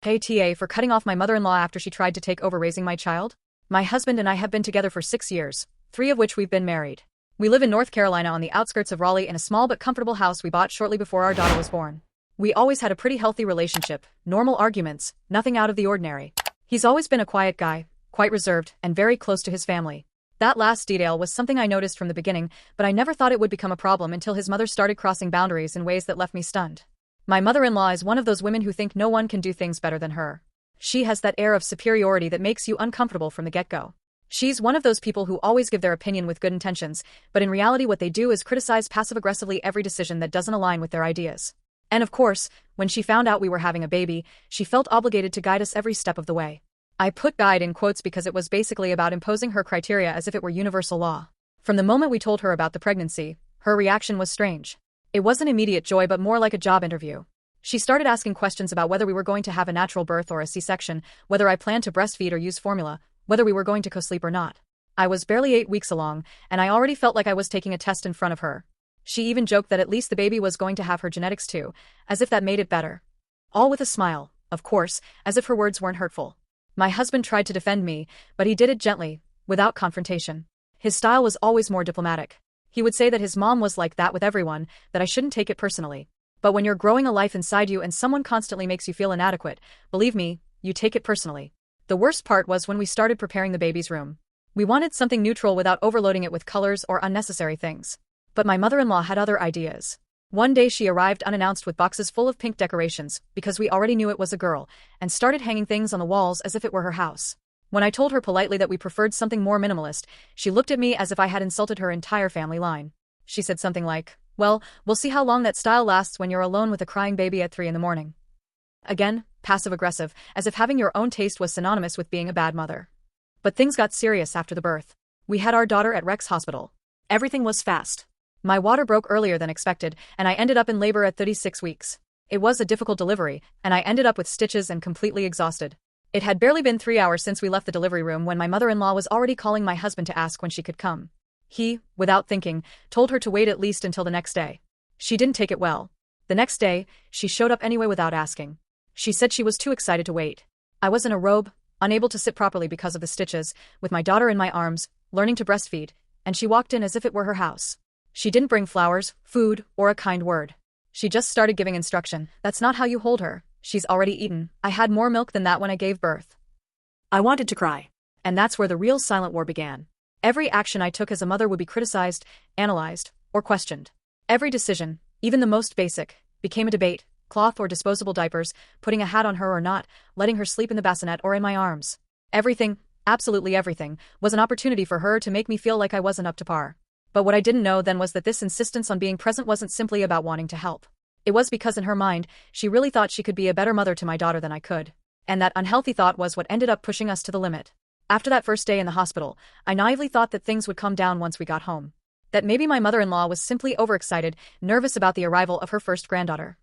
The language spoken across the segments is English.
AITA for cutting off my mother-in-law after she tried to take over raising my child? My husband and I have been together for 6 years, 3 of which we've been married. We live in North Carolina on the outskirts of Raleigh in a small but comfortable house we bought shortly before our daughter was born. We always had a pretty healthy relationship, normal arguments, nothing out of the ordinary. He's always been a quiet guy, quite reserved, and very close to his family. That last detail was something I noticed from the beginning, but I never thought it would become a problem until his mother started crossing boundaries in ways that left me stunned. My mother-in-law is one of those women who think no one can do things better than her. She has that air of superiority that makes you uncomfortable from the get-go. She's one of those people who always give their opinion with good intentions, but in reality what they do is criticize passive-aggressively every decision that doesn't align with their ideas. And of course, when she found out we were having a baby, she felt obligated to guide us every step of the way. I put guide in quotes because it was basically about imposing her criteria as if it were universal law. From the moment we told her about the pregnancy, her reaction was strange. It wasn't immediate joy but more like a job interview. She started asking questions about whether we were going to have a natural birth or a C-section, whether I planned to breastfeed or use formula, whether we were going to co-sleep or not. I was barely 8 weeks along, and I already felt like I was taking a test in front of her. She even joked that at least the baby was going to have her genetics too, as if that made it better. All with a smile, of course, as if her words weren't hurtful. My husband tried to defend me, but he did it gently, without confrontation. His style was always more diplomatic. He would say that his mom was like that with everyone, that I shouldn't take it personally. But when you're growing a life inside you and someone constantly makes you feel inadequate, believe me, you take it personally. The worst part was when we started preparing the baby's room. We wanted something neutral without overloading it with colors or unnecessary things. But my mother-in-law had other ideas. One day she arrived unannounced with boxes full of pink decorations, because we already knew it was a girl, and started hanging things on the walls as if it were her house. When I told her politely that we preferred something more minimalist, she looked at me as if I had insulted her entire family line. She said something like, "Well, we'll see how long that style lasts when you're alone with a crying baby at 3 in the morning." Again, passive-aggressive, as if having your own taste was synonymous with being a bad mother. But things got serious after the birth. We had our daughter at Rex Hospital. Everything was fast. My water broke earlier than expected, and I ended up in labor at 36 weeks. It was a difficult delivery, and I ended up with stitches and completely exhausted. It had barely been 3 hours since we left the delivery room when my mother-in-law was already calling my husband to ask when she could come. He, without thinking, told her to wait at least until the next day. She didn't take it well. The next day, she showed up anyway without asking. She said she was too excited to wait. I was in a robe, unable to sit properly because of the stitches, with my daughter in my arms, learning to breastfeed, and she walked in as if it were her house. She didn't bring flowers, food, or a kind word. She just started giving instruction. "That's not how you hold her. She's already eaten. I had more milk than that when I gave birth." I wanted to cry. And that's where the real silent war began. Every action I took as a mother would be criticized, analyzed, or questioned. Every decision, even the most basic, became a debate: cloth or disposable diapers, putting a hat on her or not, letting her sleep in the bassinet or in my arms. Everything, absolutely everything, was an opportunity for her to make me feel like I wasn't up to par. But what I didn't know then was that this insistence on being present wasn't simply about wanting to help. It was because in her mind, she really thought she could be a better mother to my daughter than I could. And that unhealthy thought was what ended up pushing us to the limit. After that first day in the hospital, I naively thought that things would calm down once we got home. That maybe my mother-in-law was simply overexcited, nervous about the arrival of her first granddaughter.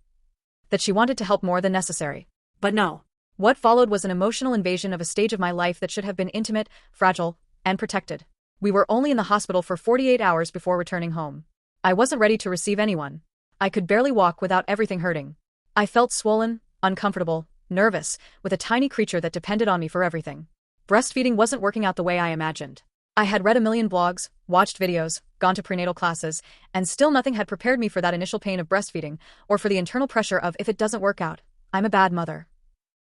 That she wanted to help more than necessary. But no. What followed was an emotional invasion of a stage of my life that should have been intimate, fragile, and protected. We were only in the hospital for 48 hours before returning home. I wasn't ready to receive anyone. I could barely walk without everything hurting. I felt swollen, uncomfortable, nervous, with a tiny creature that depended on me for everything. Breastfeeding wasn't working out the way I imagined. I had read a million blogs, watched videos, gone to prenatal classes, and still nothing had prepared me for that initial pain of breastfeeding, or for the internal pressure of if it doesn't work out, I'm a bad mother.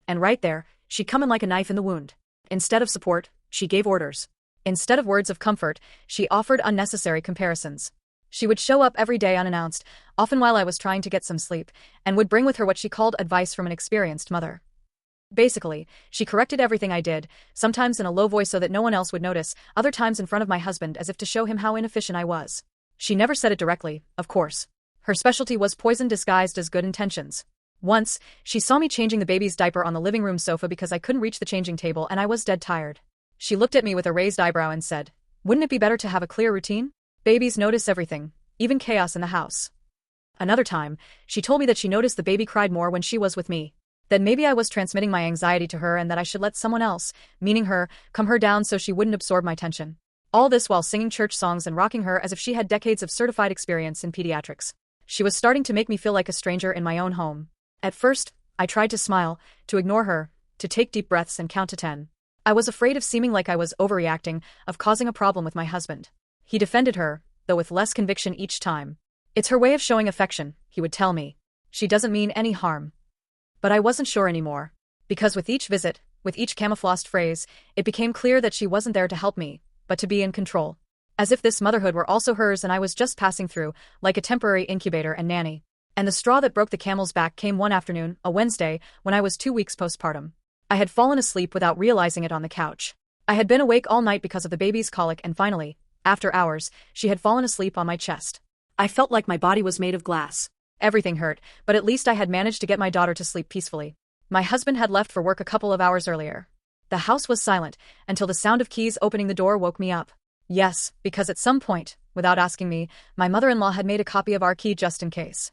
And right there, she'd come in like a knife in the wound. Instead of support, she gave orders. Instead of words of comfort, she offered unnecessary comparisons. She would show up every day unannounced, often while I was trying to get some sleep, and would bring with her what she called advice from an experienced mother. Basically, she corrected everything I did, sometimes in a low voice so that no one else would notice, other times in front of my husband as if to show him how inefficient I was. She never said it directly, of course. Her specialty was poison disguised as good intentions. Once, she saw me changing the baby's diaper on the living room sofa because I couldn't reach the changing table and I was dead tired. She looked at me with a raised eyebrow and said, "Wouldn't it be better to have a clear routine? Babies notice everything, even chaos in the house." Another time, she told me that she noticed the baby cried more when she was with me. That maybe I was transmitting my anxiety to her and that I should let someone else, meaning her, calm her down so she wouldn't absorb my tension. All this while singing church songs and rocking her as if she had decades of certified experience in pediatrics. She was starting to make me feel like a stranger in my own home. At first, I tried to smile, to ignore her, to take deep breaths and count to 10. I was afraid of seeming like I was overreacting, of causing a problem with my husband. He defended her, though with less conviction each time. It's her way of showing affection, he would tell me. She doesn't mean any harm. But I wasn't sure anymore. Because with each visit, with each camouflaged phrase, it became clear that she wasn't there to help me, but to be in control. As if this motherhood were also hers and I was just passing through, like a temporary incubator and nanny. And the straw that broke the camel's back came one afternoon, a Wednesday, when I was 2 weeks postpartum. I had fallen asleep without realizing it on the couch. I had been awake all night because of the baby's colic and finally, after hours, she had fallen asleep on my chest. I felt like my body was made of glass. Everything hurt, but at least I had managed to get my daughter to sleep peacefully. My husband had left for work a couple of hours earlier. The house was silent, until the sound of keys opening the door woke me up. Yes, because at some point, without asking me, my mother-in-law had made a copy of our key just in case.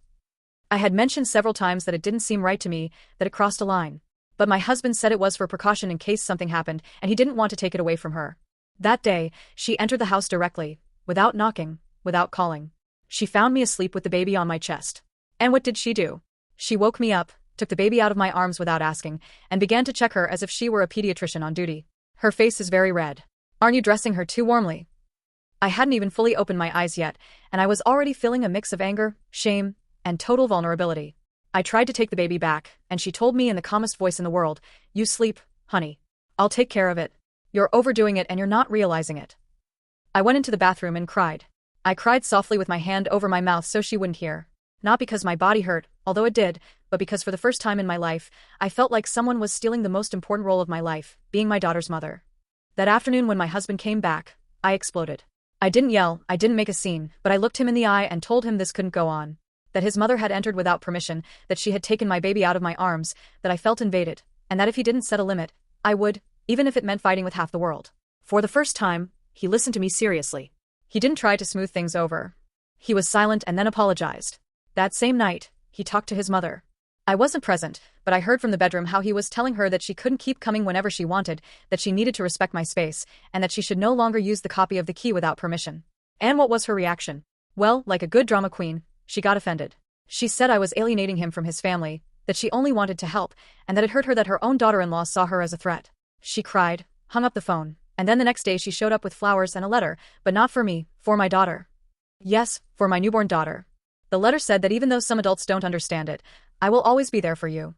I had mentioned several times that it didn't seem right to me, that it crossed a line. But my husband said it was for precaution in case something happened, and he didn't want to take it away from her. That day, she entered the house directly, without knocking, without calling. She found me asleep with the baby on my chest. And what did she do? She woke me up, took the baby out of my arms without asking, and began to check her as if she were a pediatrician on duty. Her face is very red. Aren't you dressing her too warmly? I hadn't even fully opened my eyes yet, and I was already feeling a mix of anger, shame, and total vulnerability. I tried to take the baby back, and she told me in the calmest voice in the world, "You sleep, honey. I'll take care of it. You're overdoing it and you're not realizing it." I went into the bathroom and cried. I cried softly with my hand over my mouth so she wouldn't hear. Not because my body hurt, although it did, but because for the first time in my life, I felt like someone was stealing the most important role of my life, being my daughter's mother. That afternoon when my husband came back, I exploded. I didn't yell, I didn't make a scene, but I looked him in the eye and told him this couldn't go on. That his mother had entered without permission, that she had taken my baby out of my arms, that I felt invaded, and that if he didn't set a limit, I would, even if it meant fighting with half the world. For the first time, he listened to me seriously. He didn't try to smooth things over. He was silent and then apologized. That same night, he talked to his mother. I wasn't present, but I heard from the bedroom how he was telling her that she couldn't keep coming whenever she wanted, that she needed to respect my space, and that she should no longer use the copy of the key without permission. And what was her reaction? Well, like a good drama queen, she got offended. She said I was alienating him from his family, that she only wanted to help, and that it hurt her that her own daughter-in-law saw her as a threat. She cried, hung up the phone, and then the next day she showed up with flowers and a letter, but not for me, for my daughter. Yes, for my newborn daughter. The letter said that even though some adults don't understand it, I will always be there for you.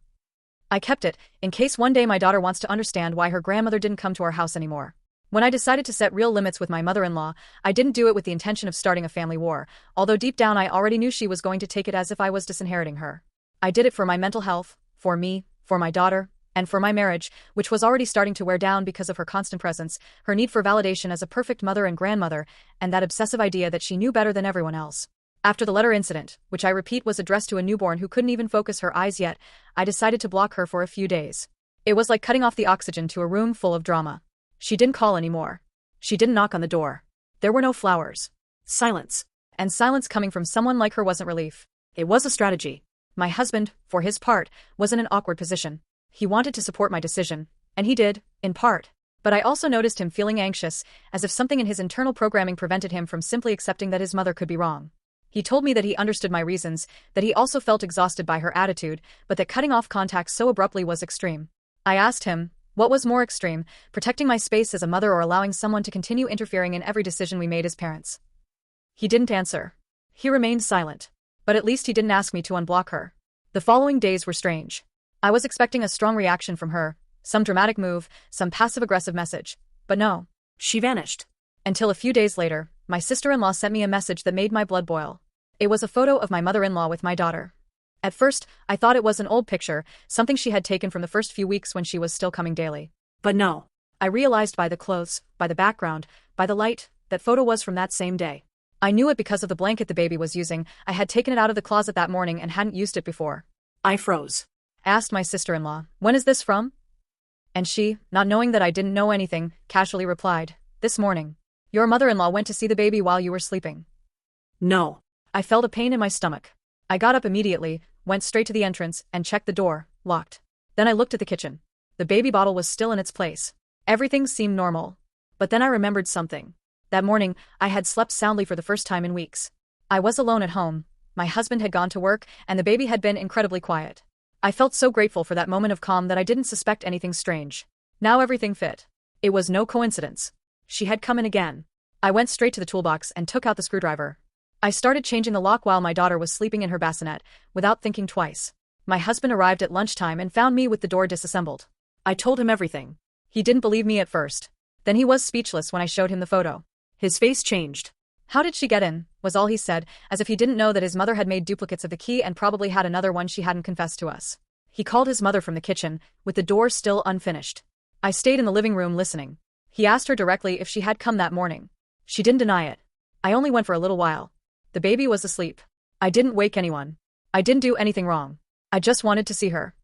I kept it, in case one day my daughter wants to understand why her grandmother didn't come to our house anymore. When I decided to set real limits with my mother-in-law, I didn't do it with the intention of starting a family war, although deep down I already knew she was going to take it as if I was disinheriting her. I did it for my mental health, for me, for my daughter, and for my marriage, which was already starting to wear down because of her constant presence, her need for validation as a perfect mother and grandmother, and that obsessive idea that she knew better than everyone else. After the letter incident, which I repeat was addressed to a newborn who couldn't even focus her eyes yet, I decided to block her for a few days. It was like cutting off the oxygen to a room full of drama. She didn't call anymore. She didn't knock on the door. There were no flowers. Silence. And silence coming from someone like her wasn't relief. It was a strategy. My husband, for his part, was in an awkward position. He wanted to support my decision, and he did, in part. But I also noticed him feeling anxious, as if something in his internal programming prevented him from simply accepting that his mother could be wrong. He told me that he understood my reasons, that he also felt exhausted by her attitude, but that cutting off contact so abruptly was extreme. I asked him, what was more extreme, protecting my space as a mother or allowing someone to continue interfering in every decision we made as parents? He didn't answer. He remained silent. But at least he didn't ask me to unblock her. The following days were strange. I was expecting a strong reaction from her, some dramatic move, some passive-aggressive message. But no. She vanished. Until a few days later, my sister-in-law sent me a message that made my blood boil. It was a photo of my mother-in-law with my daughter. At first, I thought it was an old picture, something she had taken from the first few weeks when she was still coming daily. But no. I realized by the clothes, by the background, by the light, that photo was from that same day. I knew it because of the blanket the baby was using. I had taken it out of the closet that morning and hadn't used it before. I froze. Asked my sister-in-law, "When is this from?" And she, not knowing that I didn't know anything, casually replied, "This morning. Your mother-in-law went to see the baby while you were sleeping." No. I felt a pain in my stomach. I got up immediately, went straight to the entrance, and checked the door, locked. Then I looked at the kitchen. The baby bottle was still in its place. Everything seemed normal. But then I remembered something. That morning, I had slept soundly for the first time in weeks. I was alone at home. My husband had gone to work, and the baby had been incredibly quiet. I felt so grateful for that moment of calm that I didn't suspect anything strange. Now everything fit. It was no coincidence. She had come in again. I went straight to the toolbox and took out the screwdriver. I started changing the lock while my daughter was sleeping in her bassinet, without thinking twice. My husband arrived at lunchtime and found me with the door disassembled. I told him everything. He didn't believe me at first. Then he was speechless when I showed him the photo. His face changed. "How did she get in?" was all he said, as if he didn't know that his mother had made duplicates of the key and probably had another one she hadn't confessed to us. He called his mother from the kitchen, with the door still unfinished. I stayed in the living room listening. He asked her directly if she had come that morning. She didn't deny it. I only went for a little while. The baby was asleep. I didn't wake anyone. I didn't do anything wrong. I just wanted to see her.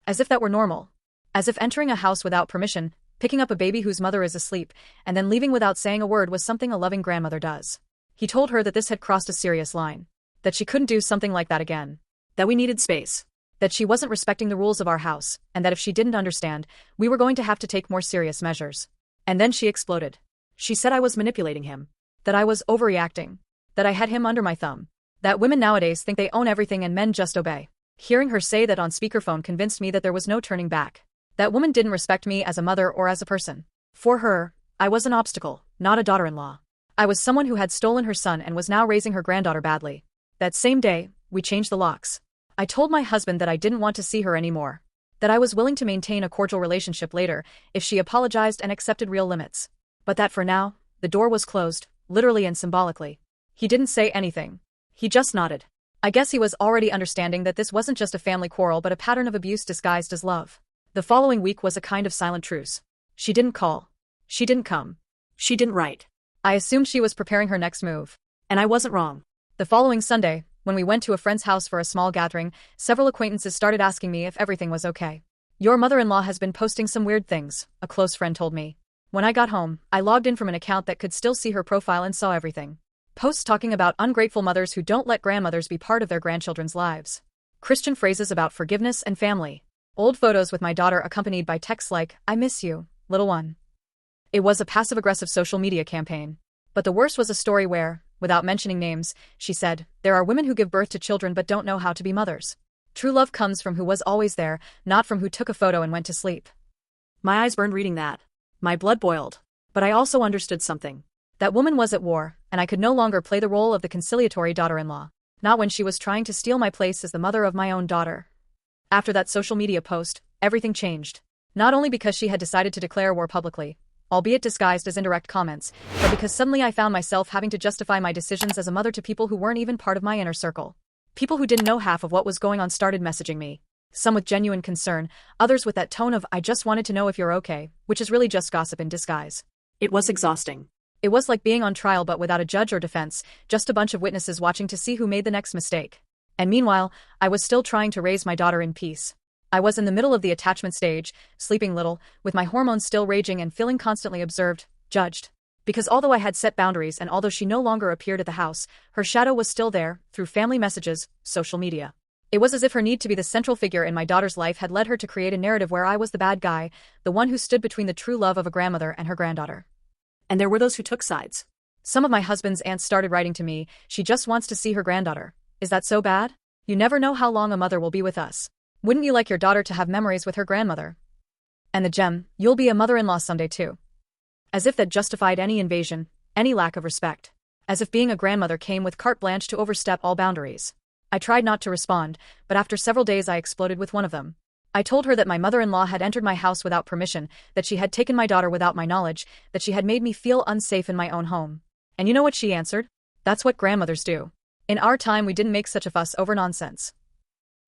As if that were normal. As if entering a house without permission, picking up a baby whose mother is asleep, and then leaving without saying a word was something a loving grandmother does. He told her that this had crossed a serious line. That she couldn't do something like that again. That we needed space. That she wasn't respecting the rules of our house, and that if she didn't understand, we were going to have to take more serious measures. And then she exploded. She said I was manipulating him. That I was overreacting. That I had him under my thumb. That women nowadays think they own everything and men just obey. Hearing her say that on speakerphone convinced me that there was no turning back. That woman didn't respect me as a mother or as a person. For her, I was an obstacle, not a daughter-in-law. I was someone who had stolen her son and was now raising her granddaughter badly. That same day, we changed the locks. I told my husband that I didn't want to see her anymore. That I was willing to maintain a cordial relationship later if she apologized and accepted real limits. But that for now, the door was closed, literally and symbolically. He didn't say anything. He just nodded. I guess he was already understanding that this wasn't just a family quarrel but a pattern of abuse disguised as love. The following week was a kind of silent truce. She didn't call. She didn't come. She didn't write. I assumed she was preparing her next move. And I wasn't wrong. The following Sunday, when we went to a friend's house for a small gathering, several acquaintances started asking me if everything was okay. "Your mother-in-law has been posting some weird things," a close friend told me. When I got home, I logged in from an account that could still see her profile and saw everything. Posts talking about ungrateful mothers who don't let grandmothers be part of their grandchildren's lives. Christian phrases about forgiveness and family. Old photos with my daughter accompanied by texts like, "I miss you, little one." It was a passive-aggressive social media campaign. But the worst was a story where, without mentioning names, she said, "There are women who give birth to children but don't know how to be mothers. True love comes from who was always there, not from who took a photo and went to sleep." My eyes burned reading that. My blood boiled. But I also understood something. That woman was at war, and I could no longer play the role of the conciliatory daughter-in-law. Not when she was trying to steal my place as the mother of my own daughter. After that social media post, everything changed. Not only because she had decided to declare war publicly, albeit disguised as indirect comments, but because suddenly I found myself having to justify my decisions as a mother to people who weren't even part of my inner circle. People who didn't know half of what was going on started messaging me. Some with genuine concern, others with that tone of "I just wanted to know if you're okay," which is really just gossip in disguise. It was exhausting. It was like being on trial but without a judge or defense, just a bunch of witnesses watching to see who made the next mistake. And meanwhile, I was still trying to raise my daughter in peace. I was in the middle of the attachment stage, sleeping little, with my hormones still raging and feeling constantly observed, judged. Because although I had set boundaries and although she no longer appeared at the house, her shadow was still there, through family messages, social media. It was as if her need to be the central figure in my daughter's life had led her to create a narrative where I was the bad guy, the one who stood between the true love of a grandmother and her granddaughter. And there were those who took sides. Some of my husband's aunts started writing to me, "She just wants to see her granddaughter. Is that so bad? You never know how long a mother will be with us. Wouldn't you like your daughter to have memories with her grandmother?" And the gem, "You'll be a mother-in-law someday too." As if that justified any invasion, any lack of respect. As if being a grandmother came with carte blanche to overstep all boundaries. I tried not to respond, but after several days I exploded with one of them. I told her that my mother-in-law had entered my house without permission, that she had taken my daughter without my knowledge, that she had made me feel unsafe in my own home. And you know what she answered? "That's what grandmothers do. In our time we didn't make such a fuss over nonsense."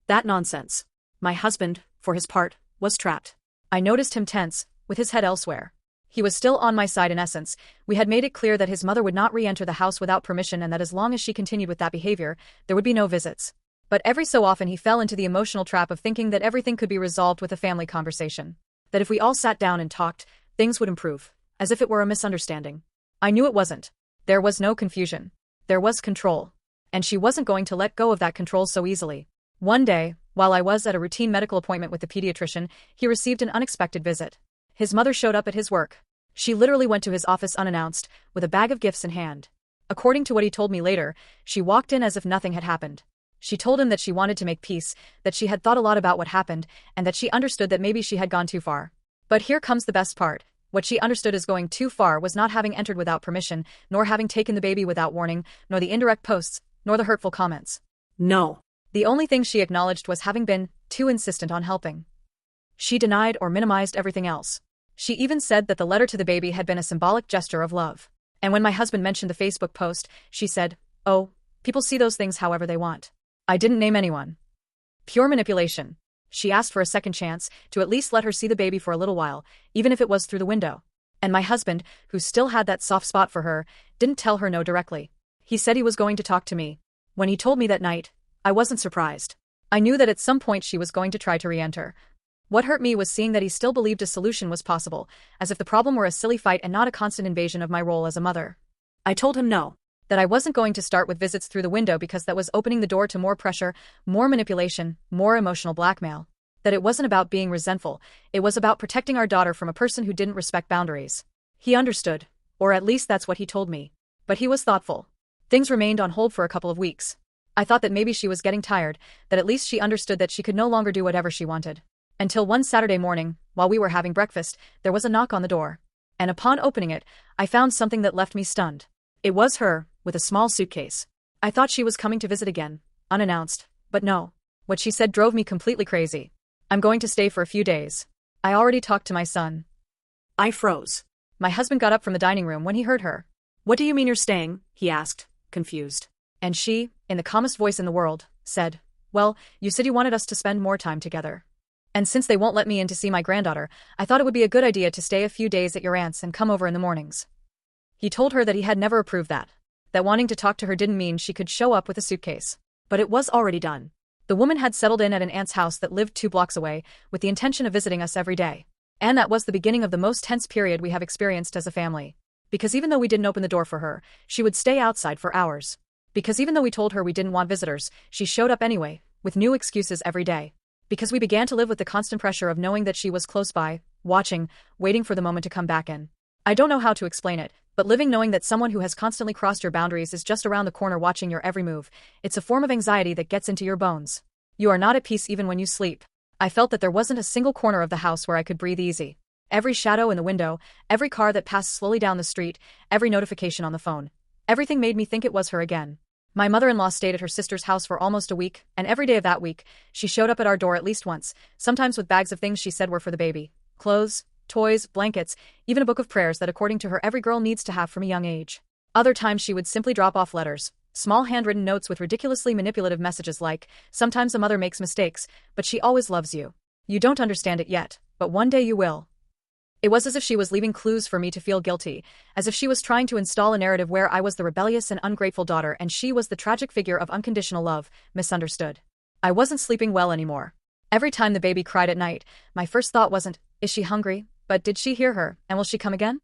That nonsense. My husband, for his part, was trapped. I noticed him tense, with his head elsewhere. He was still on my side in essence. We had made it clear that his mother would not re-enter the house without permission and that as long as she continued with that behavior, there would be no visits. But every so often he fell into the emotional trap of thinking that everything could be resolved with a family conversation. That if we all sat down and talked, things would improve. As if it were a misunderstanding. I knew it wasn't. There was no confusion. There was control. And she wasn't going to let go of that control so easily. One day, while I was at a routine medical appointment with the pediatrician, he received an unexpected visit. His mother showed up at his work. She literally went to his office unannounced, with a bag of gifts in hand. According to what he told me later, she walked in as if nothing had happened. She told him that she wanted to make peace, that she had thought a lot about what happened, and that she understood that maybe she had gone too far. But here comes the best part. What she understood as going too far was not having entered without permission, nor having taken the baby without warning, nor the indirect posts, nor the hurtful comments. No. The only thing she acknowledged was having been too insistent on helping. She denied or minimized everything else. She even said that the letter to the baby had been a symbolic gesture of love. And when my husband mentioned the Facebook post, she said, "Oh, people see those things however they want." I didn't name anyone. Pure manipulation. She asked for a second chance, to at least let her see the baby for a little while, even if it was through the window. And my husband, who still had that soft spot for her, didn't tell her no directly. He said he was going to talk to me. When he told me that night, I wasn't surprised. I knew that at some point she was going to try to re-enter. What hurt me was seeing that he still believed a solution was possible, as if the problem were a silly fight and not a constant invasion of my role as a mother. I told him no. That I wasn't going to start with visits through the window because that was opening the door to more pressure, more manipulation, more emotional blackmail. That it wasn't about being resentful, it was about protecting our daughter from a person who didn't respect boundaries. He understood, or at least that's what he told me. But he was thoughtful. Things remained on hold for a couple of weeks. I thought that maybe she was getting tired, that at least she understood that she could no longer do whatever she wanted. Until one Saturday morning, while we were having breakfast, there was a knock on the door. And upon opening it, I found something that left me stunned. It was her, with a small suitcase. I thought she was coming to visit again, unannounced, but no. What she said drove me completely crazy. "I'm going to stay for a few days. I already talked to my son." I froze. My husband got up from the dining room when he heard her. "What do you mean you're staying?" he asked, confused. And she, in the calmest voice in the world, said, "Well, you said you wanted us to spend more time together. And since they won't let me in to see my granddaughter, I thought it would be a good idea to stay a few days at your aunt's and come over in the mornings." He told her that he had never approved that. That wanting to talk to her didn't mean she could show up with a suitcase. But it was already done. The woman had settled in at an aunt's house that lived 2 blocks away, with the intention of visiting us every day. And that was the beginning of the most tense period we have experienced as a family. Because even though we didn't open the door for her, she would stay outside for hours. Because even though we told her we didn't want visitors, she showed up anyway, with new excuses every day. Because we began to live with the constant pressure of knowing that she was close by, watching, waiting for the moment to come back in. I don't know how to explain it, but living knowing that someone who has constantly crossed your boundaries is just around the corner watching your every move, it's a form of anxiety that gets into your bones. You are not at peace even when you sleep. I felt that there wasn't a single corner of the house where I could breathe easy. Every shadow in the window, every car that passed slowly down the street, every notification on the phone. Everything made me think it was her again. My mother-in-law stayed at her sister's house for almost a week, and every day of that week, she showed up at our door at least once, sometimes with bags of things she said were for the baby. Clothes, toys, blankets, even a book of prayers that according to her every girl needs to have from a young age. Other times she would simply drop off letters, small handwritten notes with ridiculously manipulative messages like, "Sometimes a mother makes mistakes, but she always loves you. You don't understand it yet, but one day you will." It was as if she was leaving clues for me to feel guilty, as if she was trying to install a narrative where I was the rebellious and ungrateful daughter and she was the tragic figure of unconditional love, misunderstood. I wasn't sleeping well anymore. Every time the baby cried at night, my first thought wasn't, "Is she hungry?" but "Did she hear her, and will she come again?"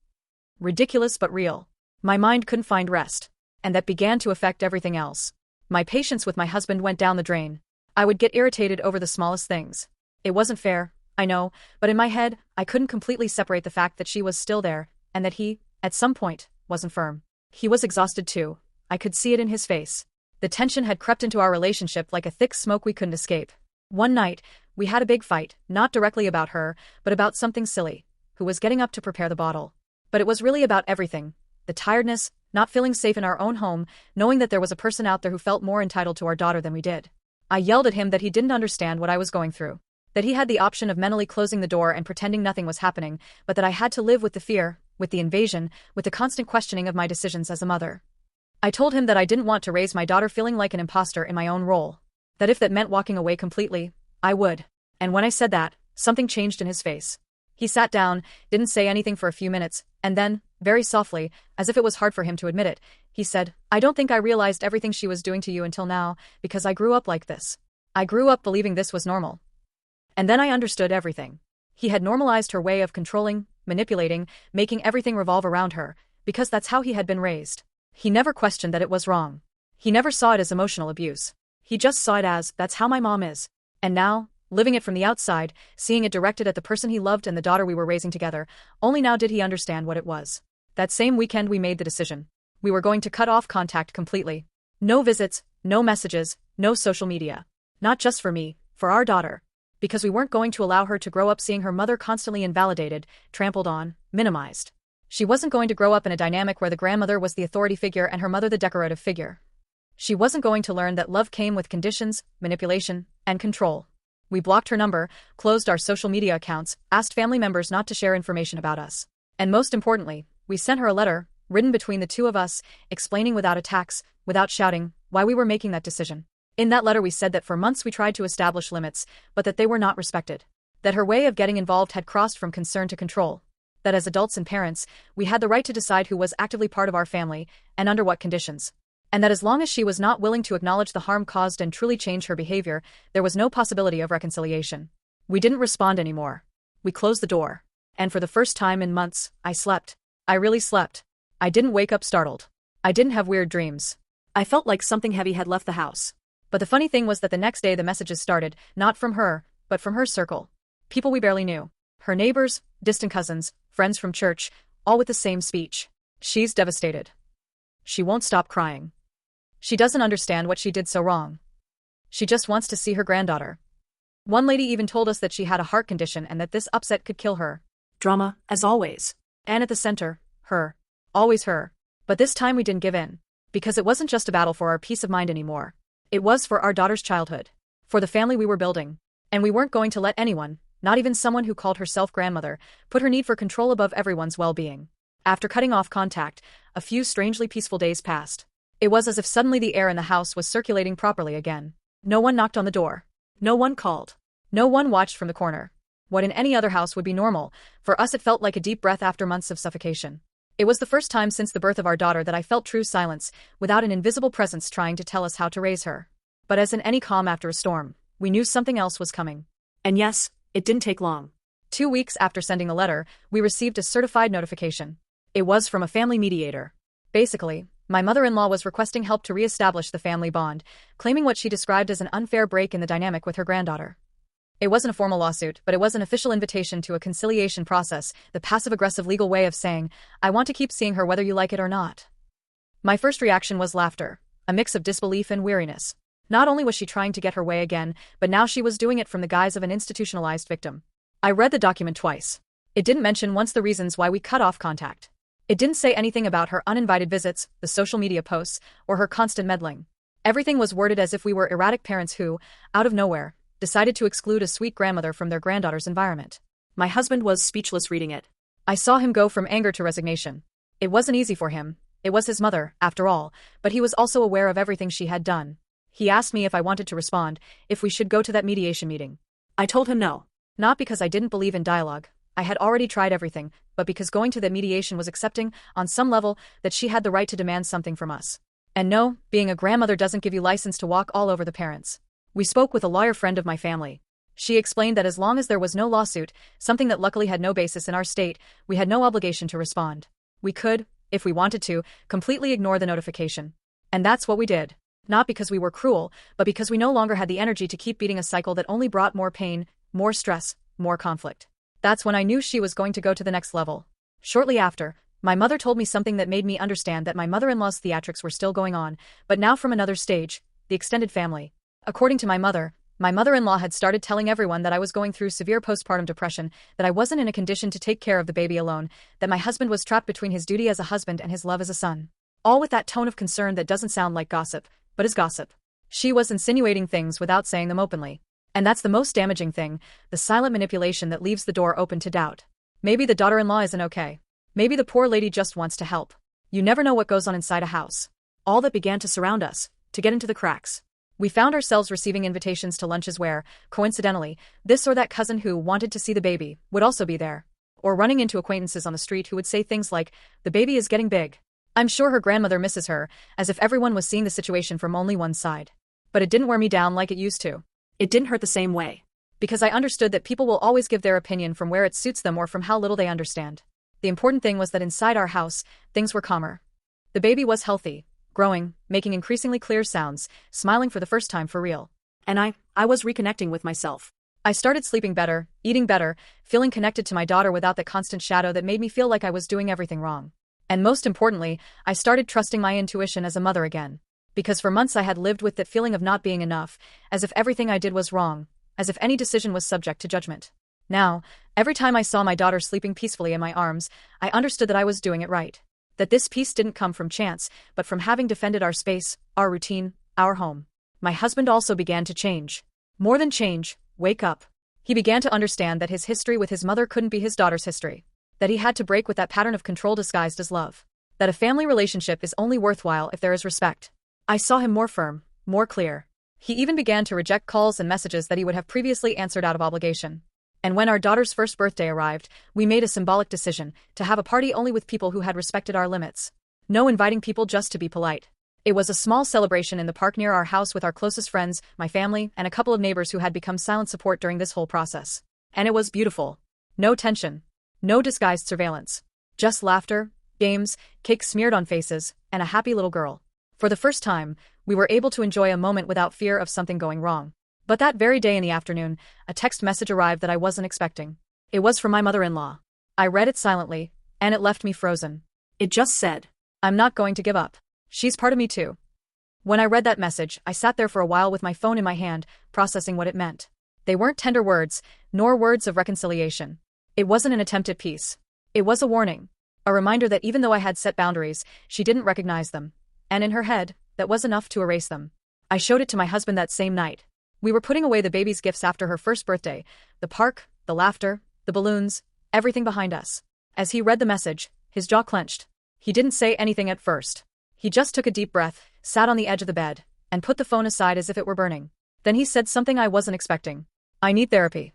Ridiculous but real. My mind couldn't find rest. And that began to affect everything else. My patience with my husband went down the drain. I would get irritated over the smallest things. It wasn't fair, I know, but in my head, I couldn't completely separate the fact that she was still there, and that he, at some point, wasn't firm. He was exhausted too. I could see it in his face. The tension had crept into our relationship like a thick smoke we couldn't escape. One night, we had a big fight, not directly about her, but about something silly. Who was getting up to prepare the bottle. But it was really about everything. The tiredness, not feeling safe in our own home, knowing that there was a person out there who felt more entitled to our daughter than we did. I yelled at him that he didn't understand what I was going through. That he had the option of mentally closing the door and pretending nothing was happening, but that I had to live with the fear, with the invasion, with the constant questioning of my decisions as a mother. I told him that I didn't want to raise my daughter feeling like an imposter in my own role. That if that meant walking away completely, I would. And when I said that, something changed in his face. He sat down, didn't say anything for a few minutes, and then, very softly, as if it was hard for him to admit it, he said, "I don't think I realized everything she was doing to you until now, because I grew up like this. I grew up believing this was normal. And then I understood everything." He had normalized her way of controlling, manipulating, making everything revolve around her, because that's how he had been raised. He never questioned that it was wrong. He never saw it as emotional abuse. He just saw it as, "That's how my mom is." And now, living it from the outside, seeing it directed at the person he loved and the daughter we were raising together, only now did he understand what it was. That same weekend we made the decision. We were going to cut off contact completely. No visits, No messages, no social media. Not just for me, for our daughter. Because we weren't going to allow her to grow up seeing her mother constantly invalidated, trampled on, minimized. She wasn't going to grow up in a dynamic where the grandmother was the authority figure and her mother the decorative figure. She wasn't going to learn that love came with conditions, manipulation, and control. We blocked her number, closed our social media accounts, asked family members not to share information about us. And most importantly, we sent her a letter, written between the two of us, explaining without attacks, without shouting, why we were making that decision. In that letter we said that for months we tried to establish limits, but that they were not respected. That her way of getting involved had crossed from concern to control. That as adults and parents, we had the right to decide who was actively part of our family, and under what conditions. And that as long as she was not willing to acknowledge the harm caused and truly change her behavior, there was no possibility of reconciliation. We didn't respond anymore. We closed the door. And for the first time in months, I slept. I really slept. I didn't wake up startled. I didn't have weird dreams. I felt like something heavy had left the house. But the funny thing was that the next day the messages started, not from her, but from her circle. People we barely knew. Her neighbors, distant cousins, friends from church, all with the same speech. She's devastated. She won't stop crying. She doesn't understand what she did so wrong. She just wants to see her granddaughter. One lady even told us that she had a heart condition and that this upset could kill her. Drama, as always. And at the center, her. Always her. But this time we didn't give in. Because it wasn't just a battle for our peace of mind anymore. It was for our daughter's childhood. For the family we were building. And we weren't going to let anyone, not even someone who called herself grandmother, put her need for control above everyone's well-being. After cutting off contact, a few strangely peaceful days passed. It was as if suddenly the air in the house was circulating properly again. No one knocked on the door. No one called. No one watched from the corner. What in any other house would be normal, for us it felt like a deep breath after months of suffocation. It was the first time since the birth of our daughter that I felt true silence, without an invisible presence trying to tell us how to raise her. But as in any calm after a storm, we knew something else was coming. And yes, it didn't take long. 2 weeks after sending the letter, we received a certified notification. It was from a family mediator. Basically, my mother-in-law was requesting help to re-establish the family bond, claiming what she described as an unfair break in the dynamic with her granddaughter. It wasn't a formal lawsuit, but it was an official invitation to a conciliation process, the passive-aggressive legal way of saying, I want to keep seeing her whether you like it or not. My first reaction was laughter, a mix of disbelief and weariness. Not only was she trying to get her way again, but now she was doing it from the guise of an institutionalized victim. I read the document twice. It didn't mention once the reasons why we cut off contact. It didn't say anything about her uninvited visits, the social media posts, or her constant meddling. Everything was worded as if we were erratic parents who, out of nowhere, decided to exclude a sweet grandmother from their granddaughter's environment. My husband was speechless reading it. I saw him go from anger to resignation. It wasn't easy for him. It was his mother, after all, but he was also aware of everything she had done. He asked me if I wanted to respond, if we should go to that mediation meeting. I told him no. Not because I didn't believe in dialogue. I had already tried everything, but because going to the mediation was accepting, on some level, that she had the right to demand something from us. And no, being a grandmother doesn't give you license to walk all over the parents. We spoke with a lawyer friend of my family. She explained that as long as there was no lawsuit, something that luckily had no basis in our state, we had no obligation to respond. We could, if we wanted to, completely ignore the notification. And that's what we did. Not because we were cruel, but because we no longer had the energy to keep beating a cycle that only brought more pain, more stress, more conflict. That's when I knew she was going to go to the next level. Shortly after, my mother told me something that made me understand that my mother-in-law's theatrics were still going on, but now from another stage, the extended family. According to my mother-in-law had started telling everyone that I was going through severe postpartum depression, that I wasn't in a condition to take care of the baby alone, that my husband was trapped between his duty as a husband and his love as a son. All with that tone of concern that doesn't sound like gossip, but is gossip. She was insinuating things without saying them openly. And that's the most damaging thing, the silent manipulation that leaves the door open to doubt. Maybe the daughter-in-law isn't okay. Maybe the poor lady just wants to help. You never know what goes on inside a house. All that began to surround us, to get into the cracks. We found ourselves receiving invitations to lunches where, coincidentally, this or that cousin who wanted to see the baby would also be there. Or running into acquaintances on the street who would say things like, the baby is getting big. I'm sure her grandmother misses her, as if everyone was seeing the situation from only one side. But it didn't wear me down like it used to. It didn't hurt the same way. Because I understood that people will always give their opinion from where it suits them or from how little they understand. The important thing was that inside our house, things were calmer. The baby was healthy, growing, making increasingly clear sounds, smiling for the first time for real. And I was reconnecting with myself. I started sleeping better, eating better, feeling connected to my daughter without the constant shadow that made me feel like I was doing everything wrong. And most importantly, I started trusting my intuition as a mother again. Because for months I had lived with that feeling of not being enough, as if everything I did was wrong, as if any decision was subject to judgment. Now, every time I saw my daughter sleeping peacefully in my arms, I understood that I was doing it right. That this peace didn't come from chance, but from having defended our space, our routine, our home. My husband also began to change. More than change, wake up. He began to understand that his history with his mother couldn't be his daughter's history. That he had to break with that pattern of control disguised as love. That a family relationship is only worthwhile if there is respect. I saw him more firm, more clear. He even began to reject calls and messages that he would have previously answered out of obligation. And when our daughter's first birthday arrived, we made a symbolic decision to have a party only with people who had respected our limits. No inviting people just to be polite. It was a small celebration in the park near our house with our closest friends, my family, and a couple of neighbors who had become silent support during this whole process. And it was beautiful. No tension. No disguised surveillance. Just laughter, games, cake smeared on faces, and a happy little girl. For the first time, we were able to enjoy a moment without fear of something going wrong. But that very day in the afternoon, a text message arrived that I wasn't expecting. It was from my mother-in-law. I read it silently, and it left me frozen. It just said, "I'm not going to give up. She's part of me too." When I read that message, I sat there for a while with my phone in my hand, processing what it meant. They weren't tender words, nor words of reconciliation. It wasn't an attempt at peace. It was a warning. A reminder that even though I had set boundaries, she didn't recognize them. And in her head, that was enough to erase them. I showed it to my husband that same night. We were putting away the baby's gifts after her first birthday, the park, the laughter, the balloons, everything behind us. As he read the message, his jaw clenched. He didn't say anything at first. He just took a deep breath, sat on the edge of the bed, and put the phone aside as if it were burning. Then he said something I wasn't expecting. "I need therapy."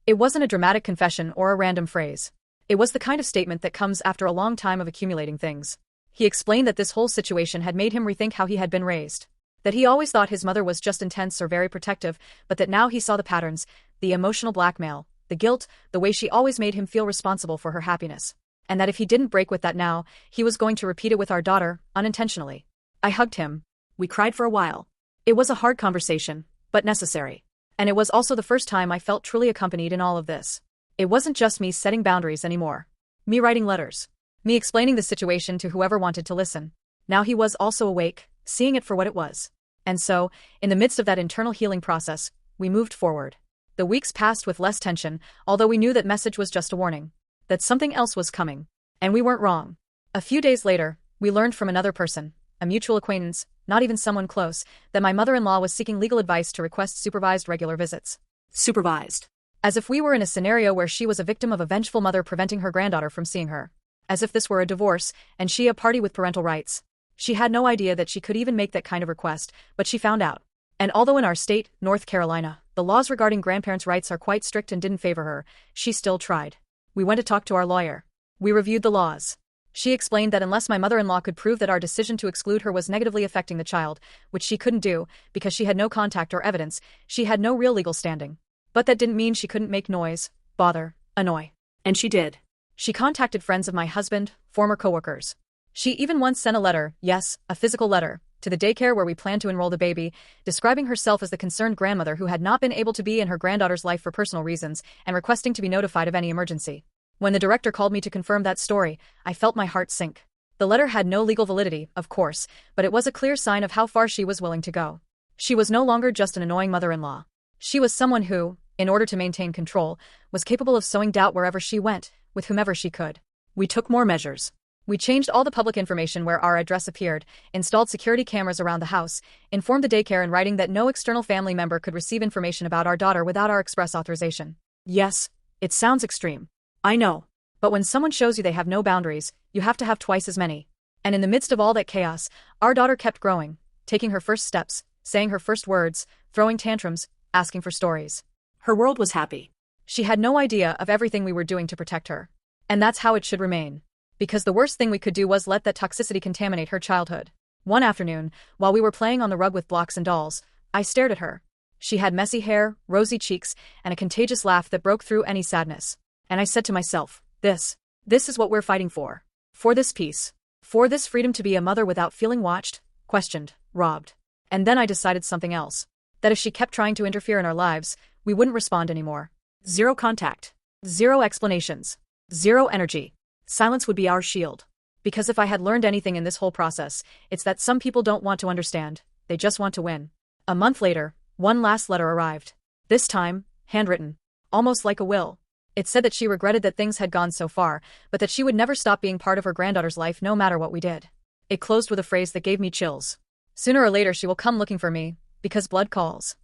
It wasn't a dramatic confession or a random phrase. It was the kind of statement that comes after a long time of accumulating things. He explained that this whole situation had made him rethink how he had been raised. That he always thought his mother was just intense or very protective, but that now he saw the patterns, the emotional blackmail, the guilt, the way she always made him feel responsible for her happiness. And that if he didn't break with that now, he was going to repeat it with our daughter, unintentionally. I hugged him. We cried for a while. It was a hard conversation, but necessary. And it was also the first time I felt truly accompanied in all of this. It wasn't just me setting boundaries anymore. Me writing letters. Me explaining the situation to whoever wanted to listen. Now he was also awake, seeing it for what it was. And so, in the midst of that internal healing process, we moved forward. The weeks passed with less tension, although we knew that message was just a warning. That something else was coming. And we weren't wrong. A few days later, we learned from another person, a mutual acquaintance, not even someone close, that my mother-in-law was seeking legal advice to request supervised regular visits. Supervised. As if we were in a scenario where she was a victim of a vengeful mother preventing her granddaughter from seeing her. As if this were a divorce, and she a party with parental rights. She had no idea that she could even make that kind of request, but she found out. And although in our state, North Carolina, the laws regarding grandparents' rights are quite strict and didn't favor her, she still tried. We went to talk to our lawyer. We reviewed the laws. She explained that unless my mother-in-law could prove that our decision to exclude her was negatively affecting the child, which she couldn't do, because she had no contact or evidence, she had no real legal standing. But that didn't mean she couldn't make noise, bother, annoy. And she did. She contacted friends of my husband, former coworkers. She even once sent a letter, yes, a physical letter, to the daycare where we planned to enroll the baby, describing herself as the concerned grandmother who had not been able to be in her granddaughter's life for personal reasons, and requesting to be notified of any emergency. When the director called me to confirm that story, I felt my heart sink. The letter had no legal validity, of course, but it was a clear sign of how far she was willing to go. She was no longer just an annoying mother-in-law. She was someone who, in order to maintain control, was capable of sowing doubt wherever she went, with whomever she could. We took more measures. We changed all the public information where our address appeared, installed security cameras around the house, informed the daycare in writing that no external family member could receive information about our daughter without our express authorization. Yes, it sounds extreme. I know. But when someone shows you they have no boundaries, you have to have twice as many. And in the midst of all that chaos, our daughter kept growing, taking her first steps, saying her first words, throwing tantrums, asking for stories. Her world was happy. She had no idea of everything we were doing to protect her. And that's how it should remain. Because the worst thing we could do was let that toxicity contaminate her childhood. One afternoon, while we were playing on the rug with blocks and dolls, I stared at her. She had messy hair, rosy cheeks, and a contagious laugh that broke through any sadness. And I said to myself, this is what we're fighting for. For this peace. For this freedom to be a mother without feeling watched, questioned, robbed. And then I decided something else. That if she kept trying to interfere in our lives, we wouldn't respond anymore. Zero contact. Zero explanations. Zero energy. Silence would be our shield. Because if I had learned anything in this whole process, it's that some people don't want to understand, they just want to win. A month later, one last letter arrived. This time, handwritten. Almost like a will. It said that she regretted that things had gone so far, but that she would never stop being part of her granddaughter's life no matter what we did. It closed with a phrase that gave me chills. Sooner or later she will come looking for me, because blood calls.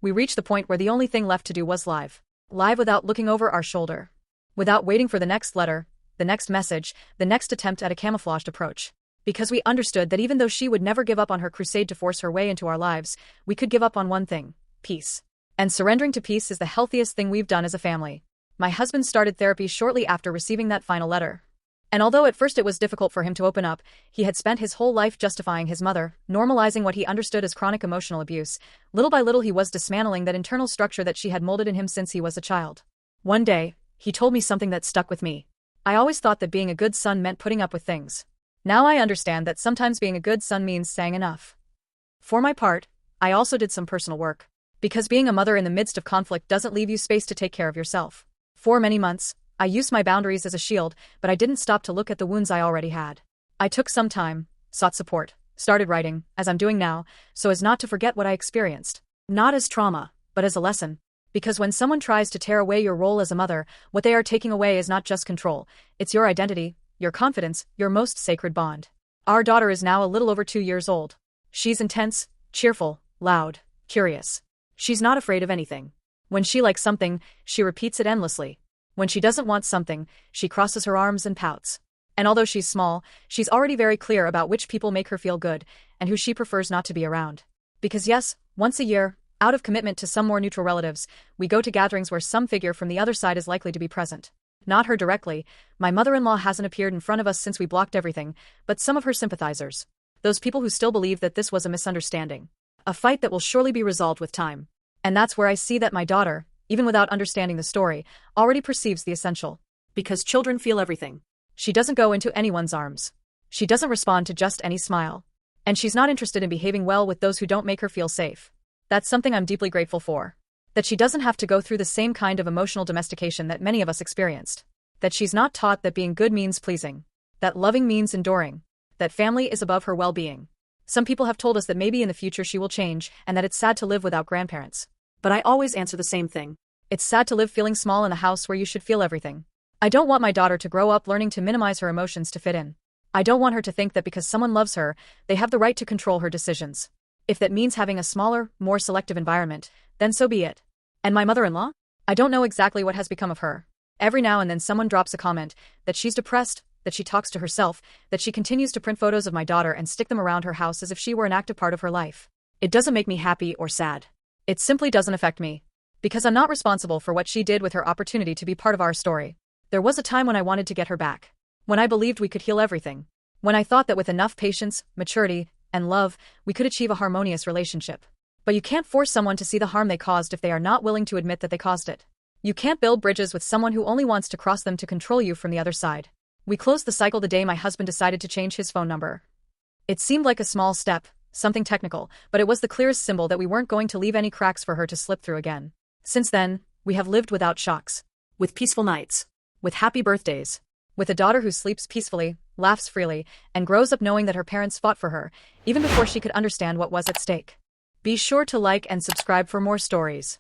We reached the point where the only thing left to do was live. Live without looking over our shoulder. Without waiting for the next letter, the next message, the next attempt at a camouflaged approach. Because we understood that even though she would never give up on her crusade to force her way into our lives, we could give up on one thing: peace. And surrendering to peace is the healthiest thing we've done as a family. My husband started therapy shortly after receiving that final letter. And although at first it was difficult for him to open up, he had spent his whole life justifying his mother, normalizing what he understood as chronic emotional abuse. Little by little he was dismantling that internal structure that she had molded in him since he was a child. One day, he told me something that stuck with me. I always thought that being a good son meant putting up with things. Now I understand that sometimes being a good son means saying enough. For my part, I also did some personal work. Because being a mother in the midst of conflict doesn't leave you space to take care of yourself. For many months, I used my boundaries as a shield, but I didn't stop to look at the wounds I already had. I took some time, sought support, started writing, as I'm doing now, so as not to forget what I experienced. Not as trauma, but as a lesson. Because when someone tries to tear away your role as a mother, what they are taking away is not just control, it's your identity, your confidence, your most sacred bond. Our daughter is now a little over 2 years old. She's intense, cheerful, loud, curious. She's not afraid of anything. When she likes something, she repeats it endlessly. When she doesn't want something, she crosses her arms and pouts. And although she's small, she's already very clear about which people make her feel good, and who she prefers not to be around. Because yes, once a year, out of commitment to some more neutral relatives, we go to gatherings where some figure from the other side is likely to be present. Not her directly, my mother-in-law hasn't appeared in front of us since we blocked everything, but some of her sympathizers. Those people who still believe that this was a misunderstanding. A fight that will surely be resolved with time. And that's where I see that my daughter, even without understanding the story, already perceives the essential. Because children feel everything. She doesn't go into anyone's arms. She doesn't respond to just any smile. And she's not interested in behaving well with those who don't make her feel safe. That's something I'm deeply grateful for. That she doesn't have to go through the same kind of emotional domestication that many of us experienced. That she's not taught that being good means pleasing. That loving means enduring. That family is above her well-being. Some people have told us that maybe in the future she will change, and that it's sad to live without grandparents. But I always answer the same thing. It's sad to live feeling small in a house where you should feel everything. I don't want my daughter to grow up learning to minimize her emotions to fit in. I don't want her to think that because someone loves her, they have the right to control her decisions. If that means having a smaller, more selective environment, then so be it. And my mother-in-law? I don't know exactly what has become of her. Every now and then someone drops a comment, that she's depressed, that she talks to herself, that she continues to print photos of my daughter and stick them around her house as if she were an active part of her life. It doesn't make me happy or sad. It simply doesn't affect me. Because I'm not responsible for what she did with her opportunity to be part of our story. There was a time when I wanted to get her back. When I believed we could heal everything. When I thought that with enough patience, maturity, and love, we could achieve a harmonious relationship. But you can't force someone to see the harm they caused if they are not willing to admit that they caused it. You can't build bridges with someone who only wants to cross them to control you from the other side. We closed the cycle the day my husband decided to change his phone number. It seemed like a small step, something technical, but it was the clearest symbol that we weren't going to leave any cracks for her to slip through again. Since then, we have lived without shocks. With peaceful nights. With happy birthdays. With a daughter who sleeps peacefully, laughs freely, and grows up knowing that her parents fought for her, even before she could understand what was at stake. Be sure to like and subscribe for more stories.